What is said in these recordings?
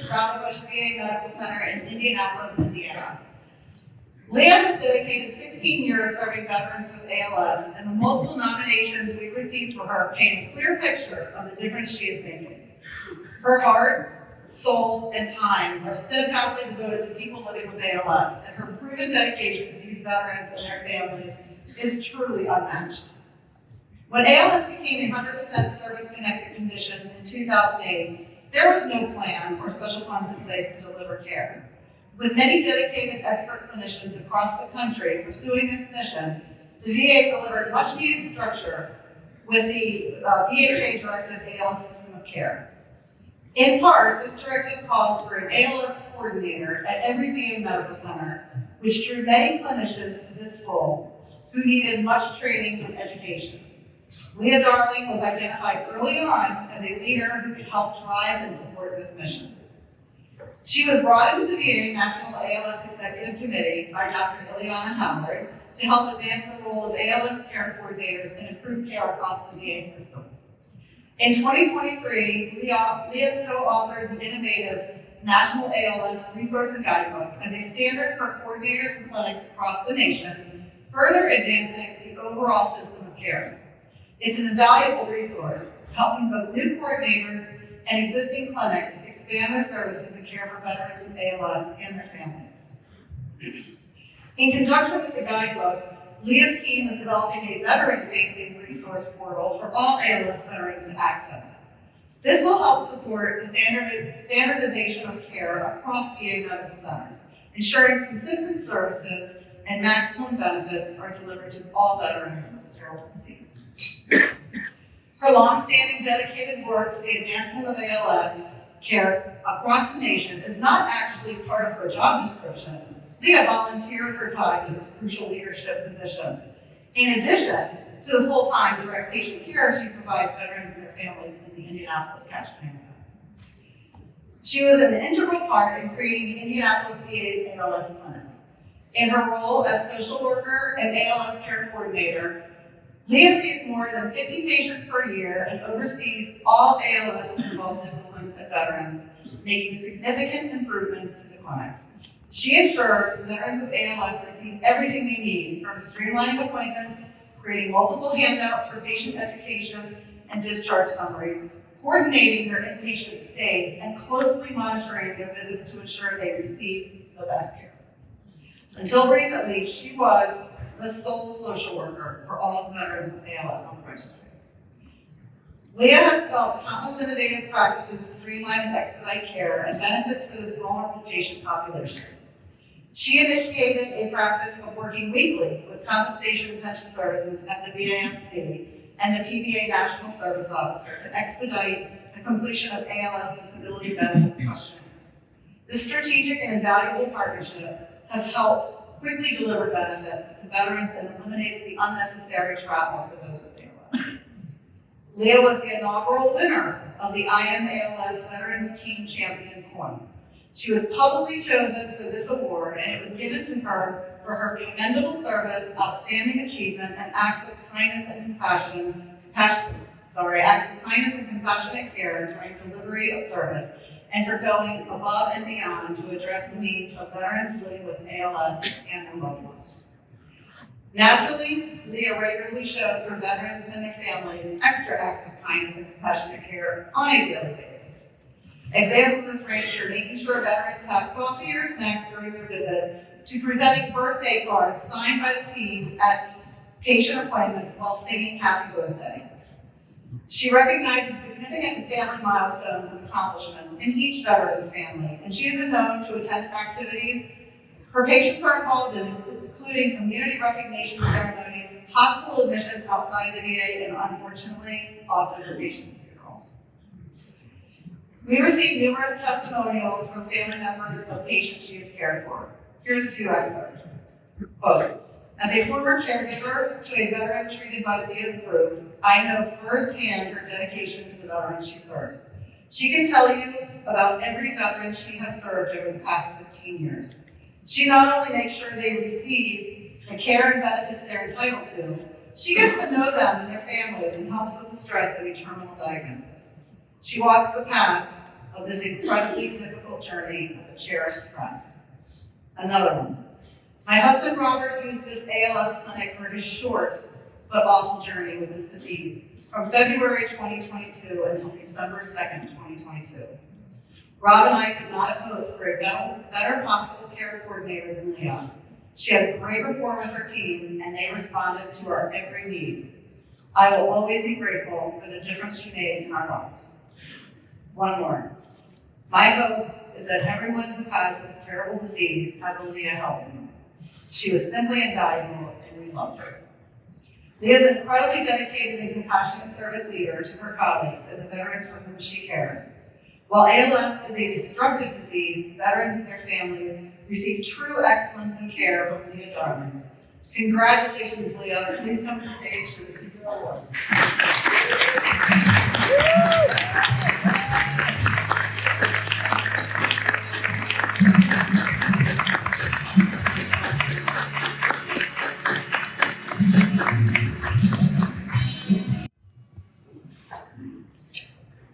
Brown Bush VA Medical Center in Indianapolis, Indiana. Leah has dedicated 16 years serving veterans with ALS, and the multiple nominations we've received for her paint a clear picture of the difference she is making. Her heart, soul, and time are steadfastly devoted to people living with ALS, and her proven dedication to these veterans and their families is truly unmatched. When ALS became a 100% service-connected condition in 2008, there was no plan or special funds in place to deliver care. With many dedicated expert clinicians across the country pursuing this mission, the VA delivered much-needed structure with the VHA Directive ALS System of Care. In part, this directive calls for an ALS coordinator at every VA medical center, which drew many clinicians to this role who needed much training and education. Leah Darling was identified early on as a leader who could help drive and support this mission. She was brought into the VA National ALS Executive Committee by Dr. Ileana Howard to help advance the role of ALS care coordinators and improve care across the VA system. In 2023, Leah co-authored the innovative National ALS Resource and Guidebook as a standard for coordinators and clinics across the nation, further advancing the overall system of care. It's an invaluable resource, helping both new coordinators and existing clinics expand their services and care for veterans with ALS and their families. In conjunction with the guidebook, Leah's team is developing a veteran-facing resource portal for all ALS veterans to access. This will help support the standardization of care across VA medical centers, ensuring consistent services and maximum benefits are delivered to all veterans with sterile disease. Her long-standing dedicated work to the advancement of ALS care across the nation is not actually part of her job description. Leah volunteers her time in this crucial leadership position. In addition to the full-time direct patient care she provides veterans and their families in the Indianapolis catchment area. She was an integral part in creating the Indianapolis VA's ALS clinic. In her role as social worker and ALS care coordinator, Leah sees more than 50 patients per year and oversees all ALS-involved disciplines and veterans, making significant improvements to the clinic. She ensures veterans with ALS receive everything they need, from streamlining appointments, creating multiple handouts for patient education and discharge summaries, coordinating their inpatient stays, and closely monitoring their visits to ensure they receive the best care. Until recently, she was the sole social worker for all of the veterans with ALS on the registry. Leah has developed countless innovative practices to streamline and expedite care and benefits for this vulnerable patient population. She initiated a practice of working weekly with compensation and pension services at the VAMC and the PVA National Service Officer to expedite the completion of ALS disability benefits questionnaires. This strategic and invaluable partnership has helped quickly deliver benefits to veterans and eliminates the unnecessary travel for those with ALS. Leah was the inaugural winner of the IMALS Veterans Team Champion coin. She was publicly chosen for this award, and it was given to her for her commendable service, outstanding achievement, and acts of kindness and compassionate care during delivery of service, and for going above and beyond to address the needs of veterans living with ALS and their loved ones. Naturally, Leah regularly shows her veterans and their families extra acts of kindness and compassionate care on a daily basis. Examples of this range are making sure veterans have coffee or snacks during their visit, to presenting birthday cards signed by the team at patient appointments while singing happy birthday. She recognizes significant family milestones and accomplishments in each veteran's family, and she's been known to attend activities her patients are involved in, including community recognition ceremonies, hospital admissions outside of the VA, and unfortunately, often her patients' funerals. We received numerous testimonials from family members of patients she has cared for. Here's a few excerpts. Quote, as a former caregiver to a veteran treated by Leah's group, I know firsthand her dedication to the veterans she serves. She can tell you about every veteran she has served over the past 15 years. She not only makes sure they receive the care and benefits they're entitled to, she gets to know them and their families and helps with the stress of a terminal diagnosis. She walks the path of this incredibly difficult journey as a cherished friend. Another one. My husband Robert used this ALS clinic for his short but awful journey with this disease from February 2022 until December 2nd, 2022. Rob and I could not have hoped for a better possible care coordinator than Leah. She had a great rapport with her team, and they responded to our every need. I will always be grateful for the difference she made in our lives. One more. My hope is that everyone who has this terrible disease has a Leah helping them. She was simply invaluable, and we loved her. Leah is an incredibly dedicated and compassionate servant leader to her colleagues and the veterans for whom she cares. While ALS is a destructive disease, veterans and their families receive true excellence in care from Leah Darling. Congratulations, Leah. Please come to the stage to receive your award.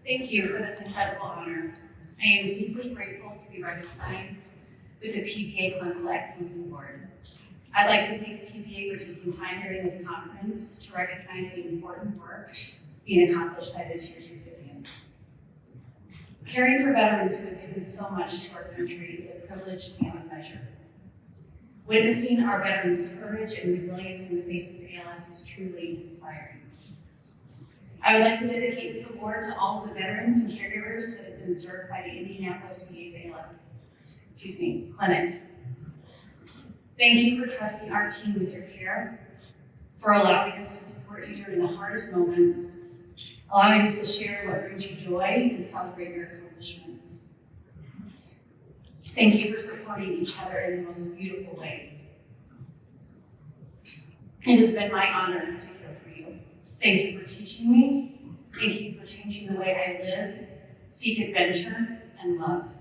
Thank you for this incredible honor. I am deeply grateful to be recognized with the PVA Clinical Excellence Award. I'd like to thank the PVA for taking time during this conference to recognize the important work being accomplished by this year's recipients. Caring for veterans who have given so much to our country is a privilege beyond measure. Witnessing our veterans' courage and resilience in the face of ALS is truly inspiring. I would like to dedicate this award to all of the veterans and caregivers that have been served by the Indianapolis VA's ALS clinic. Thank you for trusting our team with your care, for allowing us to support you during the hardest moments, allowing us to share what brings you joy and celebrate your accomplishments. Thank you for supporting each other in the most beautiful ways. It has been my honor to care for you. Thank you for teaching me. Thank you for changing the way I live, seek adventure, and love.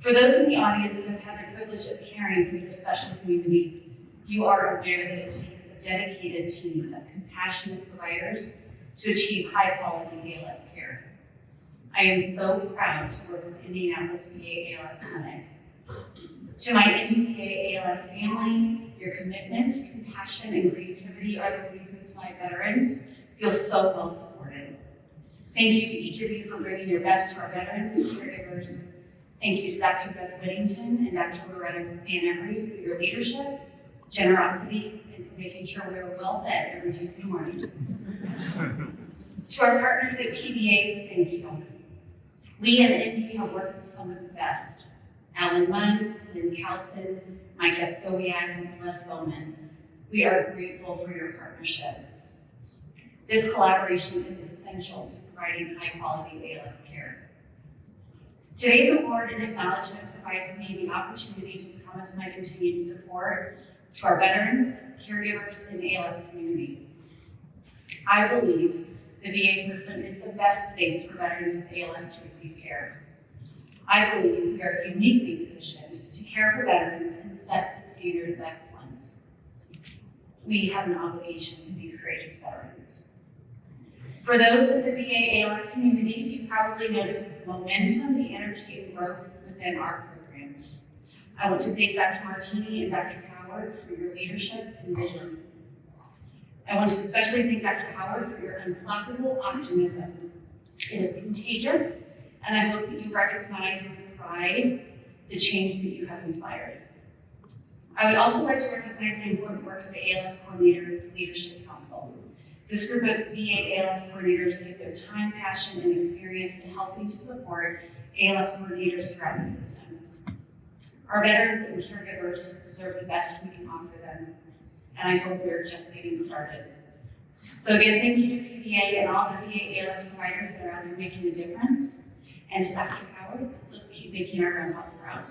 For those in the audience who have had the privilege of caring for this special community, you are aware that it takes a dedicated team of compassionate providers to achieve high-quality ALS care. I am so proud to work with Indianapolis VA ALS Clinic. To my Indy VA ALS family, your commitment, compassion, and creativity are the reasons why veterans feel so well supported. Thank you to each of you for bringing your best to our veterans and caregivers. Thank you to Dr. Beth Whittington and Dr. Loretta Van Every for your leadership, generosity, and for making sure we are well fed every Tuesday morning. To our partners at PVA, thank you. We at Indy have worked with some of the best. Alan Munn, Lynn Calson, Mike Escobiak, and Celeste Bowman. We are grateful for your partnership. This collaboration is essential to providing high-quality ALS care. Today's award and acknowledgement provides me the opportunity to promise my continued support to our veterans, caregivers, and the ALS community. I believe the VA system is the best place for veterans with ALS to receive care. I believe we are uniquely positioned to care for veterans and set the standard of excellence. We have an obligation to these courageous veterans. For those of the VA ALS community, you've probably noticed the momentum, the energy, and growth within our program. I want to thank Dr. Martini and Dr. Howard for your leadership and vision. I want to especially thank Dr. Howard for your unflappable optimism. It is contagious, and I hope that you recognize with pride the change that you have inspired. I would also like to recognize the important work of the ALS Coordinator Leadership Council. This group of VA ALS coordinators give their time, passion, and experience to helping to support ALS coordinators throughout the system. Our veterans and caregivers deserve the best we can offer them, and I hope we're just getting started. So again, thank you to PVA and all the VA ALS providers that are out there making a difference. And to Dr. Howard, let's keep making our grandpas proud.